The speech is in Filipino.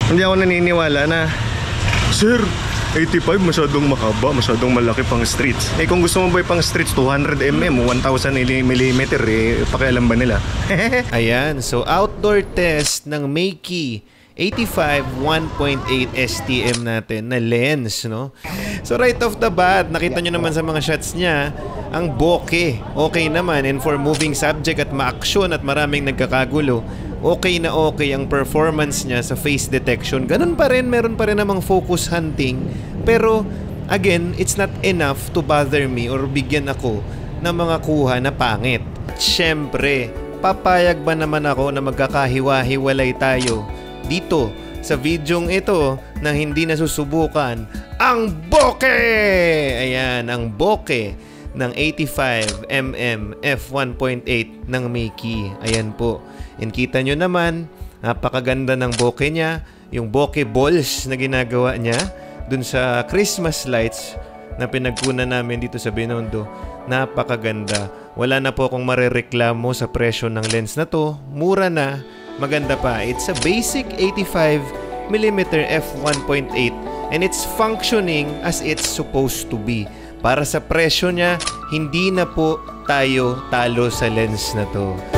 Hindi ako naniniwala na, Sir, 85 masyadong mahaba, masyadong malaki pang streets. Eh kung gusto mo ba pang streets 200mm, 1000mm, pakialam ba nila? Ayan, so outdoor test ng Meiki 85 1.8 STM natin na lens, no? So right off the bat, nakita nyo naman sa mga shots niya, ang bokeh, okay naman. And for moving subject at ma-action at maraming nagkakagulo, okay na okay ang performance niya sa face detection. Ganun pa rin, meron pa rin namang focus hunting. Pero again, it's not enough to bother me or bigyan ako ng mga kuha na pangit. At syempre, papayag ba naman ako na magkakahiwa-hiwalay tayo dito sa videong ito na hindi nasusubukan ang bokeh? Ayan, ang bokeh ng 85mm f1.8 ng Meiki. Ayan po. And kita nyo naman, napakaganda ng bokeh niya. Yung bokeh balls na ginagawa niya dun sa Christmas lights na pinagkunan namin dito sa Binondo. Napakaganda. Wala na po akong marereklamo sa presyo ng lens na to. Mura na. Maganda pa. It's a basic 85mm f1.8 and it's functioning as it's supposed to be. Para sa presyo niya, hindi na po tayo talo sa lens na to.